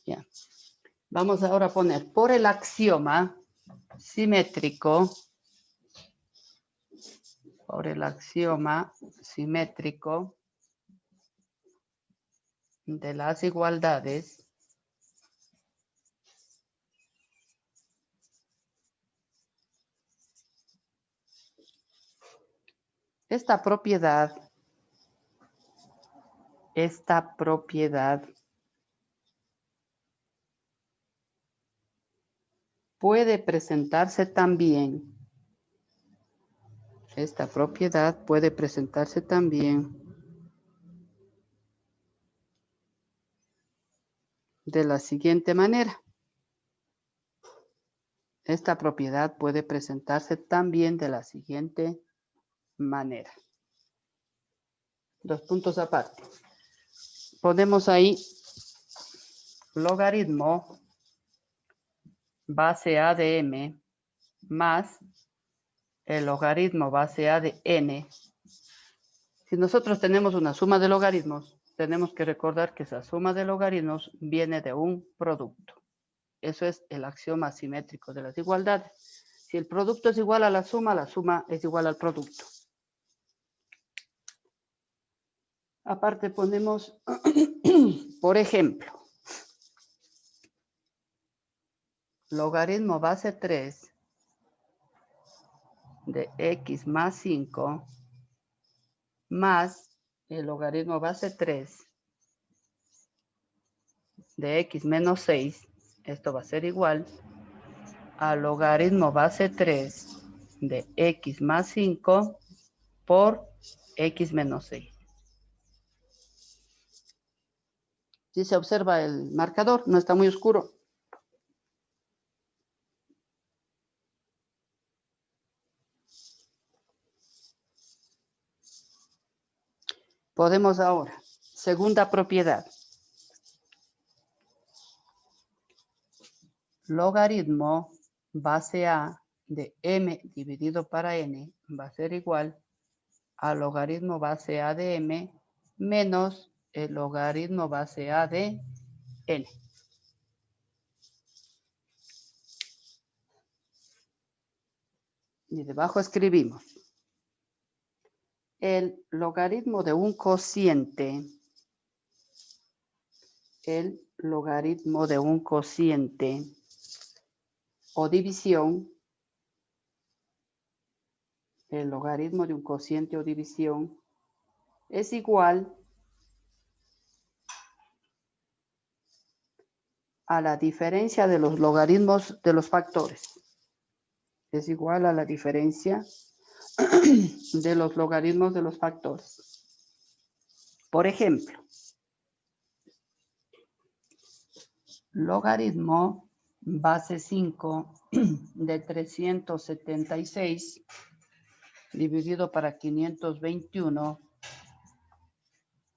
Ya. Vamos ahora a poner por el axioma simétrico, de las igualdades, esta propiedad puede presentarse también, de la siguiente manera. Esta propiedad puede presentarse también de la siguiente manera. Dos puntos aparte. Ponemos ahí logaritmo base a de m más el logaritmo base a de n. Si nosotros tenemos una suma de logaritmos, tenemos que recordar que esa suma de logaritmos viene de un producto. Eso es el axioma simétrico de las igualdades. Si el producto es igual a la suma es igual al producto. Aparte ponemos, por ejemplo, logaritmo base 3 de x más 5 más el logaritmo base 3 de x menos 6. Esto va a ser igual al logaritmo base 3 de x más 5 por x menos 6. Si se observa el marcador, no está muy oscuro. Podemos ahora, segunda propiedad. Logaritmo base a de m dividido para n va a ser igual al logaritmo base a de m menos el logaritmo base a de n. Y debajo escribimos el logaritmo de un cociente, o división, el logaritmo de un cociente o división es igual a la diferencia de los logaritmos de los factores. Es igual a la diferencia de los logaritmos de los factores. Por ejemplo, logaritmo base 5 de 376 dividido para 521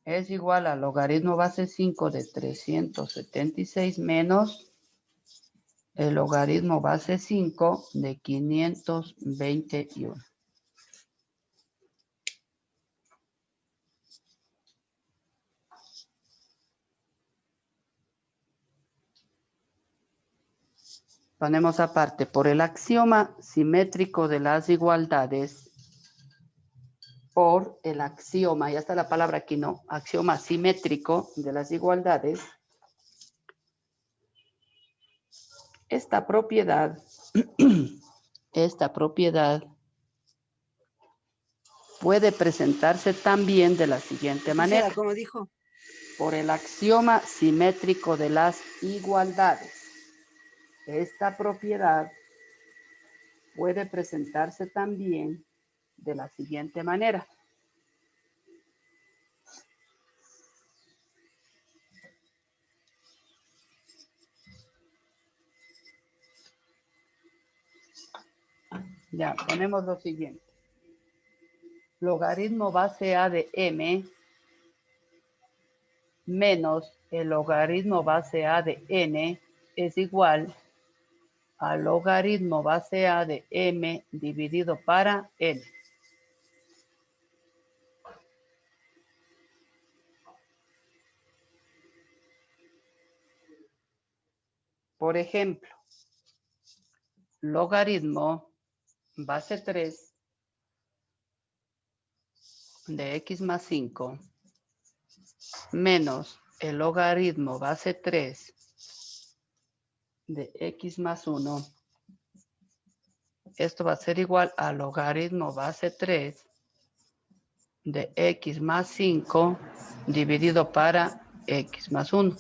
es igual al logaritmo base 5 de 376 menos el logaritmo base 5 de 521. Ponemos aparte, por el axioma simétrico de las igualdades, por el axioma, ya está la palabra aquí, ¿no? Axioma simétrico de las igualdades. Esta propiedad puede presentarse también de la siguiente manera. Como dijo. Por el axioma simétrico de las igualdades. Esta propiedad puede presentarse también de la siguiente manera. Ya, ponemos lo siguiente. Logaritmo base a de m menos el logaritmo base a de n es igual al logaritmo base a de m dividido para n. Por ejemplo, logaritmo base 3 de x más 5 menos el logaritmo base 3 de x más 1. Esto va a ser igual al logaritmo base 3 de x más 5 dividido para x más 1.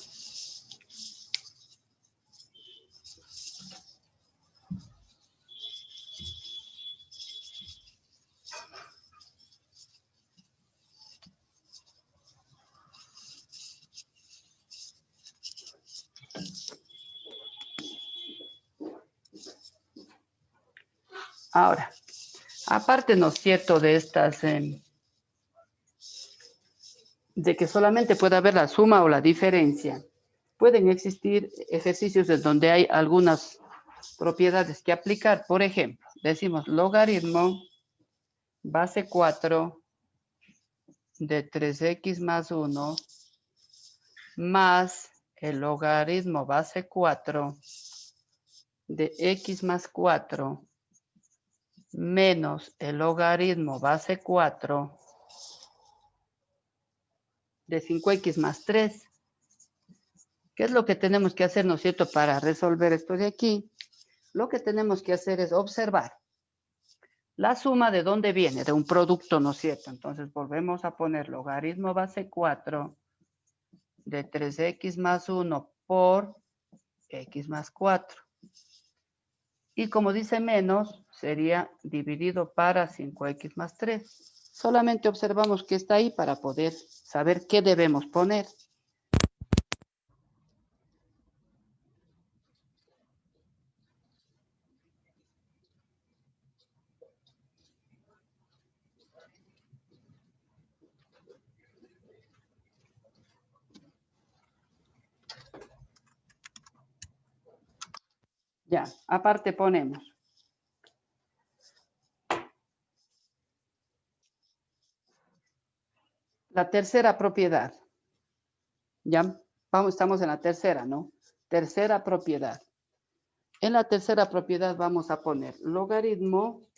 Ahora, aparte, ¿no es cierto?, de estas, de que solamente puede haber la suma o la diferencia, pueden existir ejercicios en donde hay algunas propiedades que aplicar. Por ejemplo, decimos logaritmo base 4 de 3x más 1 más el logaritmo base 4 de x más 4 menos el logaritmo base 4 de 5x más 3. ¿Qué es lo que tenemos que hacer, no es cierto, para resolver esto de aquí? Lo que tenemos que hacer es observar la suma de dónde viene, de un producto, ¿no es cierto? Entonces volvemos a poner logaritmo base 4 de 3x más 1 por x más 4. Y como dice menos, sería dividido para 5x más 3. Solamente observamos que está ahí para poder saber qué debemos poner. Ya, aparte ponemos la tercera propiedad. Ya, estamos en la tercera, ¿no? Tercera propiedad. En la tercera propiedad vamos a poner logaritmo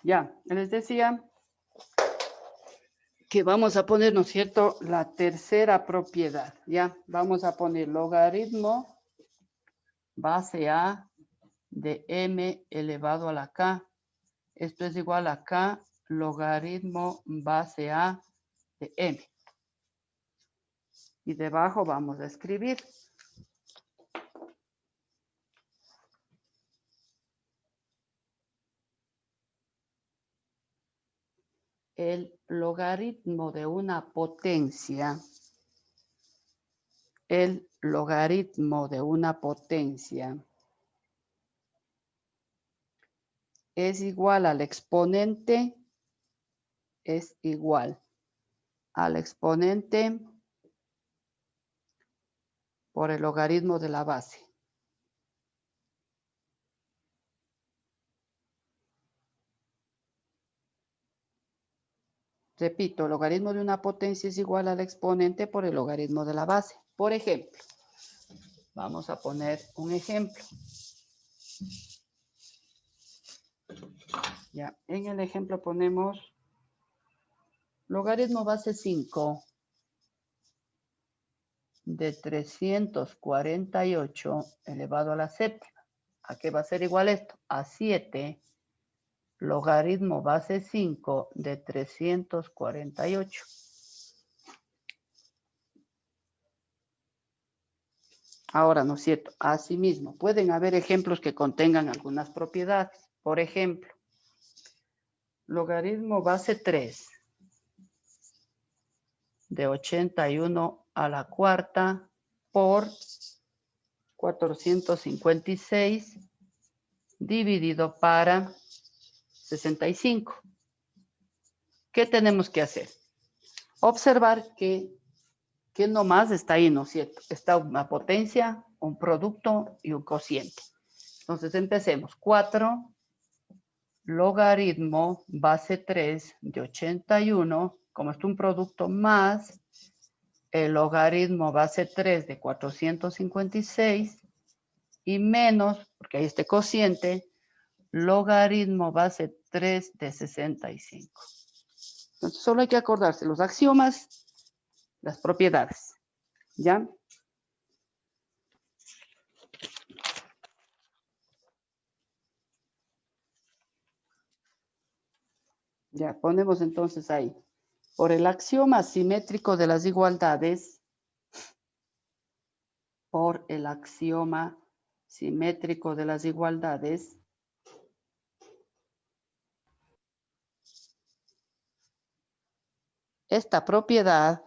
ya, les decía que vamos a poner, ¿no es cierto?, la tercera propiedad, ya, vamos a poner logaritmo base a de m elevado a la k. Esto es igual a k logaritmo base a de m. Y debajo vamos a escribir el logaritmo de una potencia. El logaritmo de una potencia es igual al exponente, es igual al exponente por el logaritmo de la base. Repito, el logaritmo de una potencia es igual al exponente por el logaritmo de la base. Por ejemplo, vamos a poner un ejemplo. Ya, en el ejemplo ponemos logaritmo base 5 de 348 elevado a la séptima. ¿A qué va a ser igual esto? A 7 logaritmo base 5 de 348. Ahora, ¿no es cierto? Asimismo, pueden haber ejemplos que contengan algunas propiedades. Por ejemplo, logaritmo base 3 de 81 a la cuarta por 456 dividido para 65. ¿Qué tenemos que hacer? Observar que nomás está ahí, ¿no es cierto? Está una potencia, un producto y un cociente. Entonces empecemos. 4 logaritmo base 3 de 81, como es un producto, más el logaritmo base 3 de 456 y menos, porque hay este cociente, logaritmo base 3 de 65. Entonces solo hay que acordarse los axiomas, las propiedades, ¿ya? Ya, ponemos entonces ahí. Por el axioma simétrico de las igualdades, por el axioma simétrico de las igualdades, esta propiedad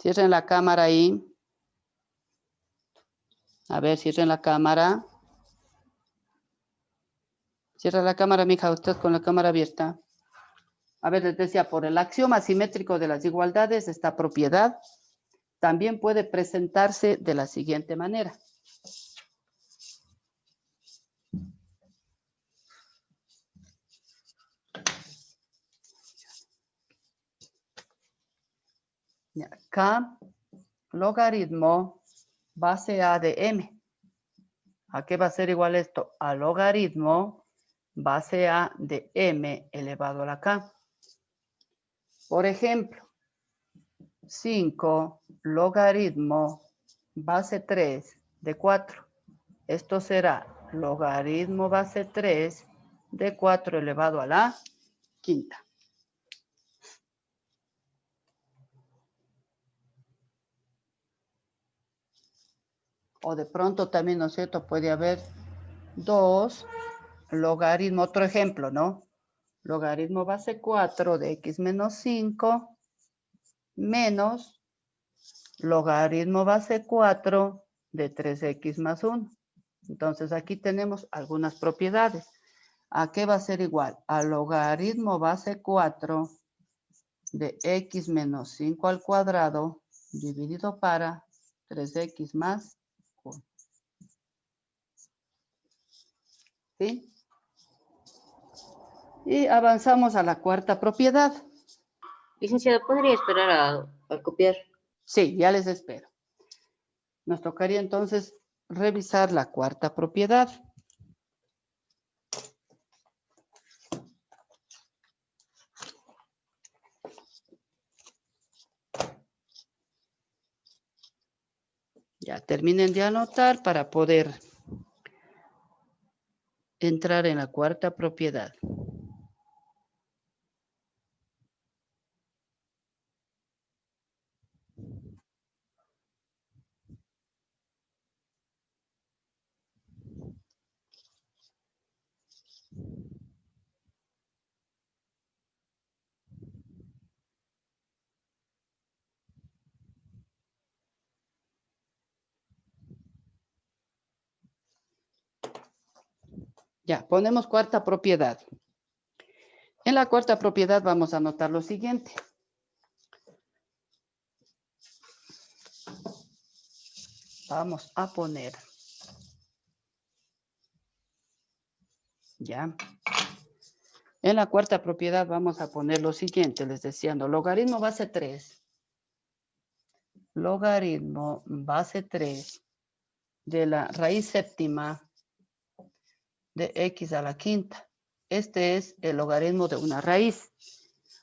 cierren la cámara ahí. A ver, cierren la cámara. Cierra la cámara, mija, usted con la cámara abierta. A ver, les decía, por el axioma simétrico de las igualdades, esta propiedad también puede presentarse de la siguiente manera. K logaritmo base A de M. ¿A qué va a ser igual esto? A logaritmo base A de M elevado a la K. Por ejemplo, 5 logaritmo base 3 de 4. Esto será logaritmo base 3 de 4 elevado a la quinta. O de pronto también, ¿no es cierto? Puede haber 2 logaritmo, otro ejemplo, ¿no? Logaritmo base 4 de x menos 5 menos logaritmo base 4 de 3x más 1. Entonces aquí tenemos algunas propiedades. ¿A qué va a ser igual? A logaritmo base 4 de x menos 5 al cuadrado dividido para 3x más 1. ¿Sí? Y avanzamos a la cuarta propiedad. Licenciado, ¿podría esperar a copiar? Sí, ya les espero. Nos tocaría entonces revisar la cuarta propiedad. Ya terminen de anotar para poder entrar en la cuarta propiedad. Ya, ponemos cuarta propiedad. En la cuarta propiedad vamos a anotar lo siguiente. Vamos a poner, ya. En la cuarta propiedad vamos a poner lo siguiente, les decía, no, logaritmo base 3. Logaritmo base 3 de la raíz séptima de x a la quinta. Este es el logaritmo de una raíz.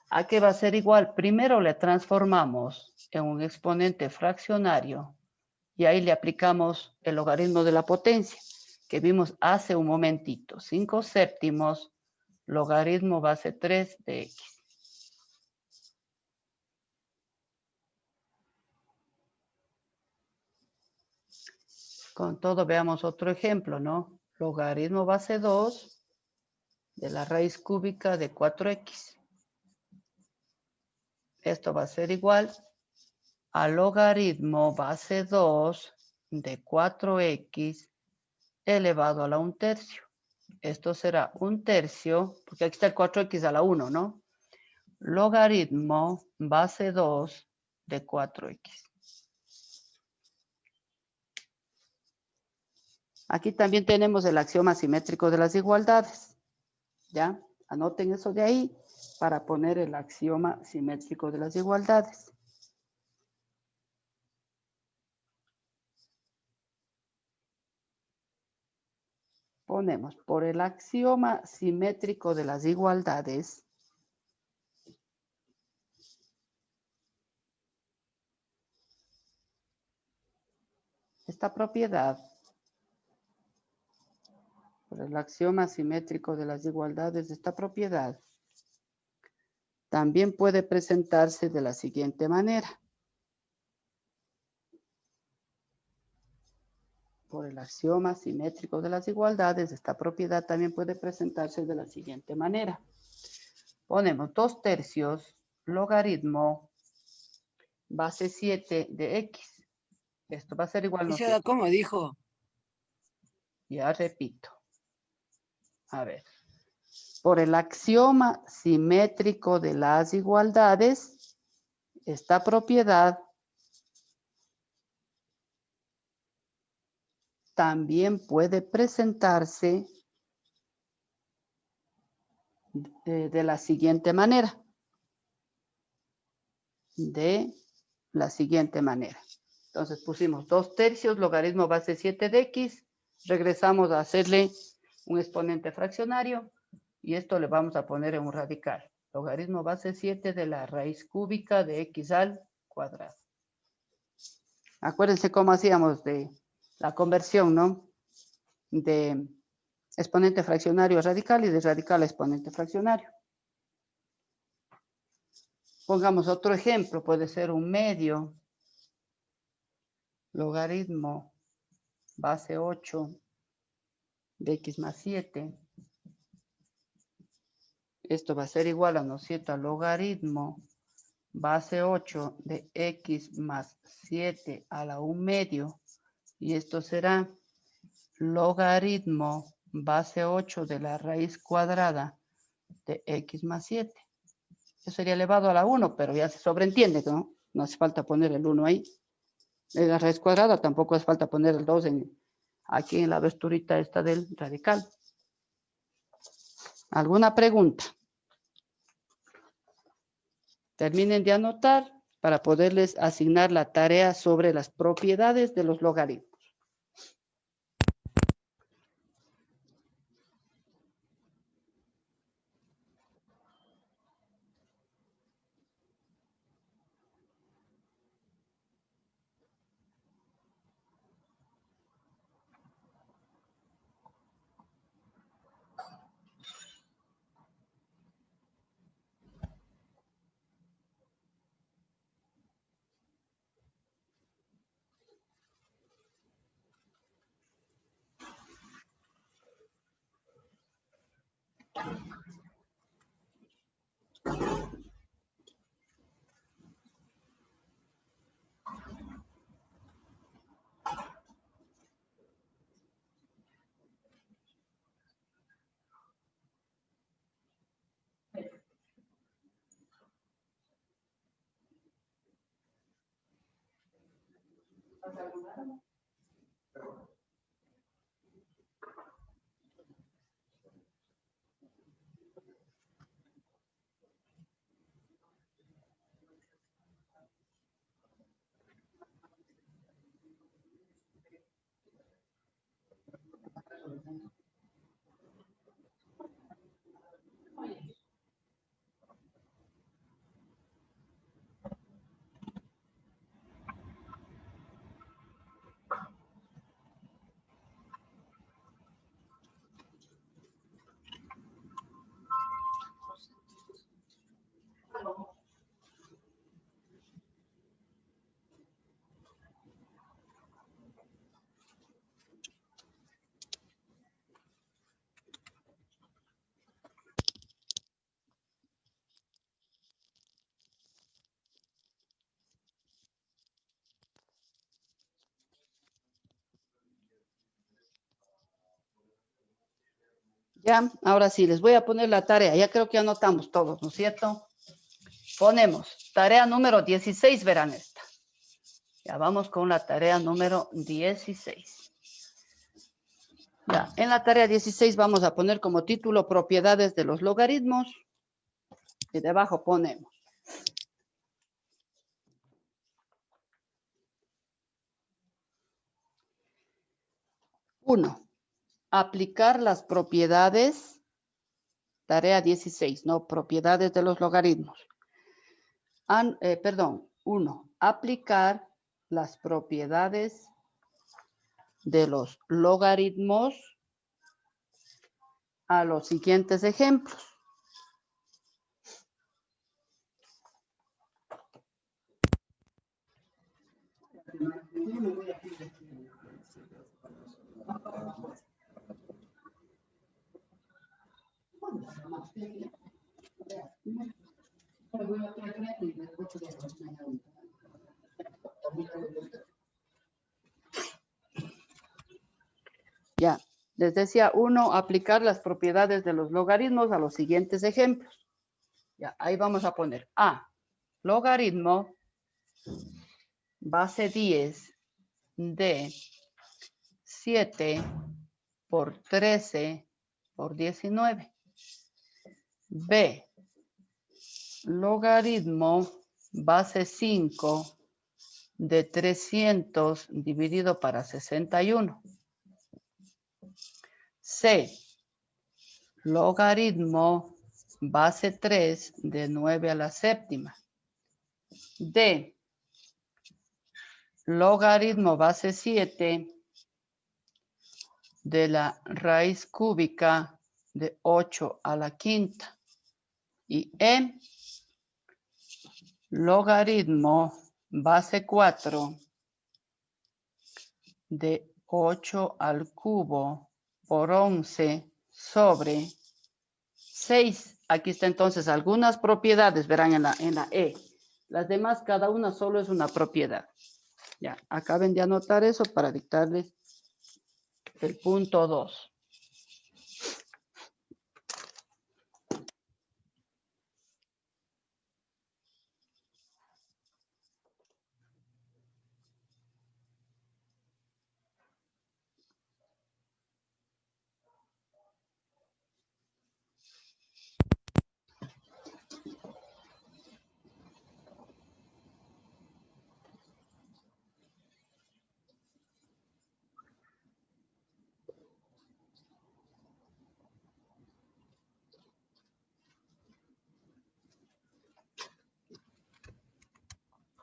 ¿A qué va a ser igual? Primero le transformamos en un exponente fraccionario y ahí le aplicamos el logaritmo de la potencia que vimos hace un momentito. 5 séptimos logaritmo base 3 de x. Con todo, veamos otro ejemplo, ¿no? Logaritmo base 2 de la raíz cúbica de 4x. Esto va a ser igual a logaritmo base 2 de 4x elevado a la 1/3. Esto será 1/3, porque aquí está el 4x a la 1, ¿no? Logaritmo base 2 de 4x. Aquí también tenemos el axioma simétrico de las igualdades. ¿Ya? Anoten eso de ahí para poner el axioma simétrico de las igualdades. Ponemos por el axioma simétrico de las igualdades. Esta propiedad, por el axioma simétrico de las igualdades, esta propiedad también puede presentarse de la siguiente manera. Por el axioma simétrico de las igualdades, esta propiedad también puede presentarse de la siguiente manera. Ponemos 2/3 logaritmo base 7 de x. Esto va a ser igual, ¿no es cierto? ¿Cómo dijo? Ya repito. A ver. Por el axioma simétrico de las igualdades, esta propiedad también puede presentarse de la siguiente manera. De la siguiente manera. Entonces pusimos 2/3 logaritmo base 7 de x. Regresamos a hacerle un exponente fraccionario. Y esto le vamos a poner en un radical. Logaritmo base 7 de la raíz cúbica de x al cuadrado. Acuérdense cómo hacíamos de la conversión, ¿no? De exponente fraccionario a radical y de radical a exponente fraccionario. Pongamos otro ejemplo, puede ser un medio. Logaritmo base 8 de x más 7. Esto va a ser igual a, ¿no es cierto?, a logaritmo base 8 de x más 7 a la 1/2. Y esto será logaritmo base 8 de la raíz cuadrada de x más 7. Eso sería elevado a la 1, pero ya se sobreentiende, ¿no? No hace falta poner el 1 ahí. En la raíz cuadrada tampoco hace falta poner el 2 aquí en la aberturita esta del radical. ¿Alguna pregunta? Terminen de anotar para poderles asignar la tarea sobre las propiedades de los logaritmos. Ya, ahora sí, les voy a poner la tarea. Ya creo que anotamos todos, ¿no es cierto? Ponemos tarea número 16, verán esta. Ya vamos con la tarea número 16. Ya, en la tarea 16 vamos a poner como título propiedades de los logaritmos. Y debajo ponemos. Uno, aplicar las propiedades, tarea 16, no, propiedades de los logaritmos. Uno, aplicar las propiedades de los logaritmos a los siguientes ejemplos. Ya, les decía, uno, aplicar las propiedades de los logaritmos a los siguientes ejemplos. Ya, ahí vamos a poner A, logaritmo base 10 de 7 por 13 por 19. B, logaritmo base 5 de 300 dividido para 61. C, logaritmo base 3 de 9 a la séptima. D, logaritmo base 7 de la raíz cúbica de 8 a la quinta. Y E, logaritmo base 4 de 8 al cubo por 11 sobre 6. Aquí está entonces algunas propiedades, verán en la E. Las demás, cada una solo es una propiedad. Ya, acaben de anotar eso para dictarles el punto 2.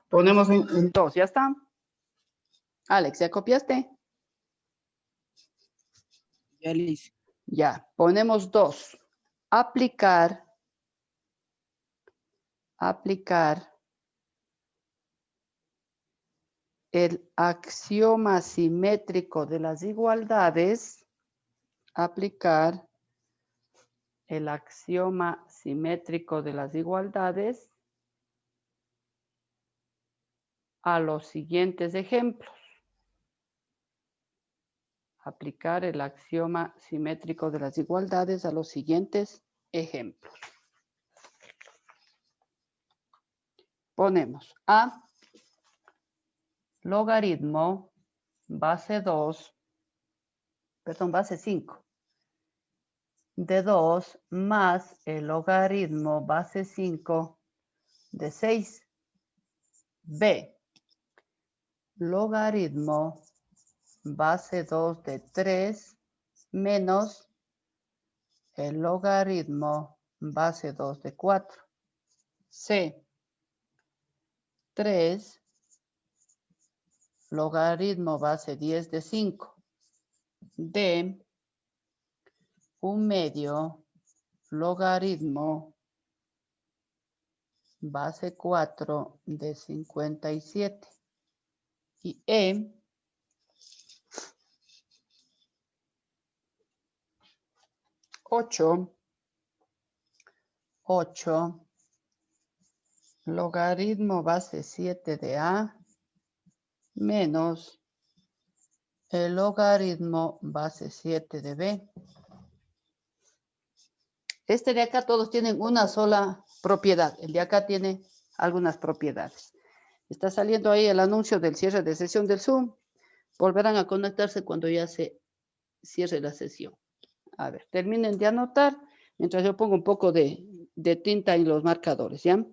Ponemos en 2, ¿ya está? Alex, ¿ya copiaste? Ya le hice. Ya, ponemos 2. Aplicar el axioma simétrico de las igualdades. Aplicar el axioma simétrico de las igualdades a los siguientes ejemplos. Aplicar el axioma simétrico de las igualdades a los siguientes ejemplos. Ponemos A, logaritmo base 5 de 2 más el logaritmo base 5 de 6. B, logaritmo base 2 de 3 menos el logaritmo base 2 de 4. C, 3 logaritmo base 10 de 5. D, 1/2 logaritmo base 4 de 57. Y E, 8 logaritmo base 7 de A menos el logaritmo base 7 de B. Este de acá todos tienen una sola propiedad. El de acá tiene algunas propiedades. Está saliendo ahí el anuncio del cierre de sesión del Zoom. Volverán a conectarse cuando ya se cierre la sesión. A ver, terminen de anotar mientras yo pongo un poco de tinta en los marcadores, ¿ya?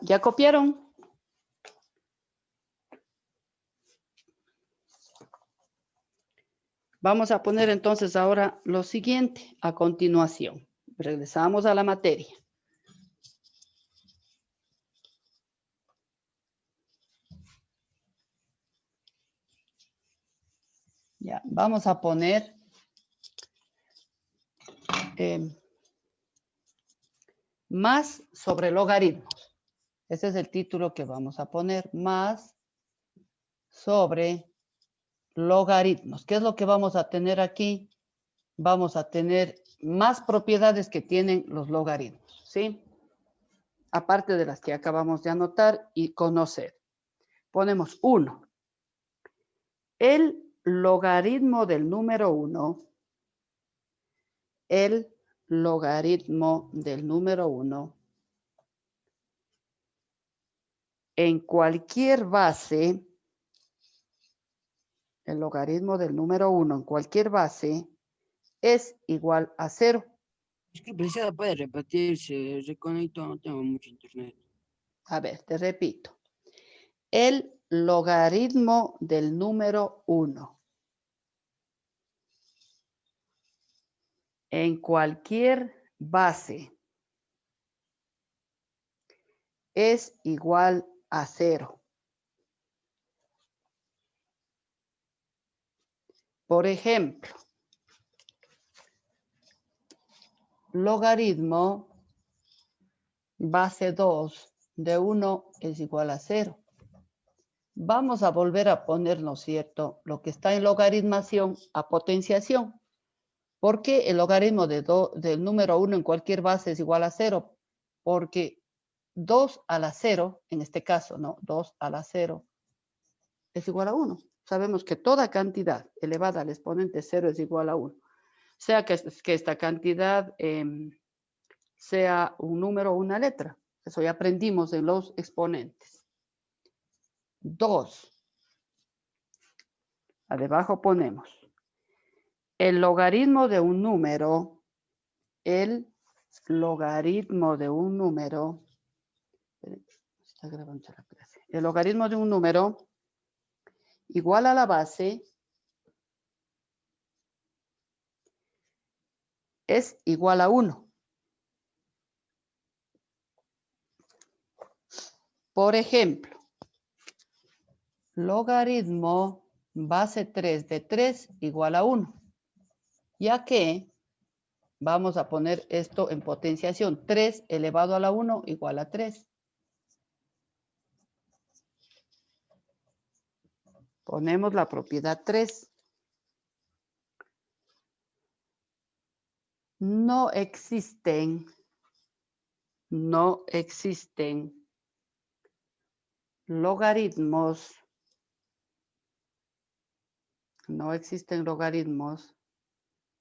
¿Ya copiaron? Vamos a poner entonces ahora lo siguiente a continuación. Regresamos a la materia. Ya, vamos a poner más sobre logaritmos. Ese es el título que vamos a poner, más sobre logaritmos. ¿Qué es lo que vamos a tener aquí? Vamos a tener más propiedades que tienen los logaritmos, ¿sí? Aparte de las que acabamos de anotar y conocer. Ponemos 1. El logaritmo del número 1, el logaritmo del número 1 en cualquier base, el logaritmo del número 1 en cualquier base es igual a 0. Disculpe, licenciada, puede repetir, se reconectó, no tengo mucho internet. A ver, te repito. El logaritmo del número 1 en cualquier base es igual a 0. Por ejemplo, logaritmo base 2 de 1 es igual a 0. Vamos a volver a poner, ¿no es cierto?, lo que está en logaritmación a potenciación. ¿Por qué el logaritmo del número 1 en cualquier base es igual a 0? Porque 2 a la 0, en este caso, ¿no? 2 a la 0 es igual a 1. Sabemos que toda cantidad elevada al exponente 0 es igual a 1. Sea que esta cantidad sea un número o una letra. Eso ya aprendimos en los exponentes. 2. Debajo ponemos el logaritmo de un número, está grabando la clase. El logaritmo de un número igual a la base es igual a 1. Por ejemplo, logaritmo base 3 de 3 igual a 1. Ya que vamos a poner esto en potenciación. 3 elevado a la 1 igual a 3. Ponemos la propiedad 3. No existen logaritmos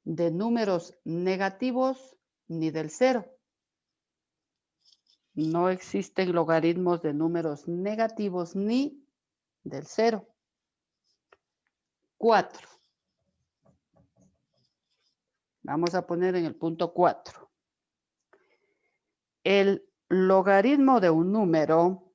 de números negativos ni del 0. No existen logaritmos de números negativos ni del 0. 4. Vamos a poner en el punto 4. El logaritmo de un número,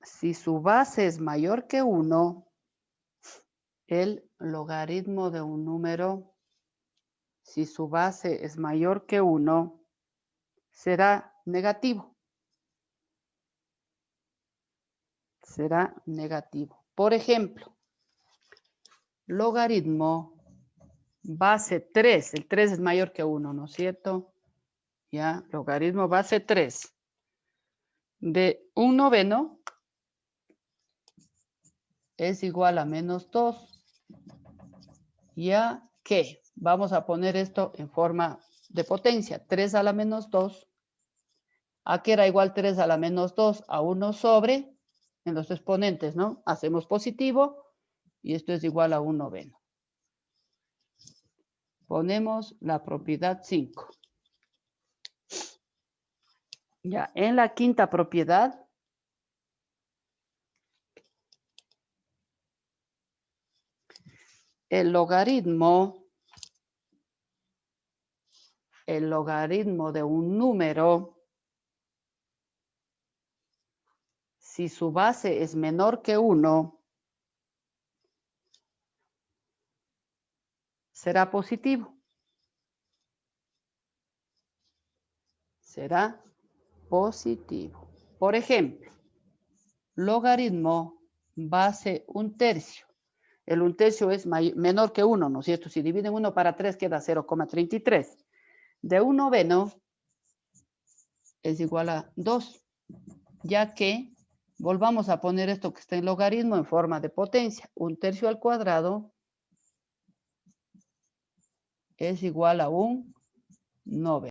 si su base es mayor que 1, el logaritmo de un número, si su base es mayor que 1, será negativo. Será negativo. Por ejemplo, logaritmo base 3. El 3 es mayor que 1, ¿no es cierto? Ya, logaritmo base 3 de 1/9 es igual a menos 2. Ya que vamos a poner esto en forma de potencia. 3 a la menos 2. ¿A qué era igual 3 a la menos 2? A 1 sobre, en los exponentes, ¿no? Hacemos positivo y esto es igual a 1/9. Ponemos la propiedad 5. Ya, en la quinta propiedad, el logaritmo de un número, si su base es menor que 1, será positivo. Será positivo. Por ejemplo, logaritmo base 1/3. El 1/3 es menor que 1, ¿no es cierto? Si dividen 1 para 3 queda 0,33. De 1/9 es igual a 2, ya que volvamos a poner esto que está en logaritmo en forma de potencia. 1/3 al cuadrado es igual a 1/9.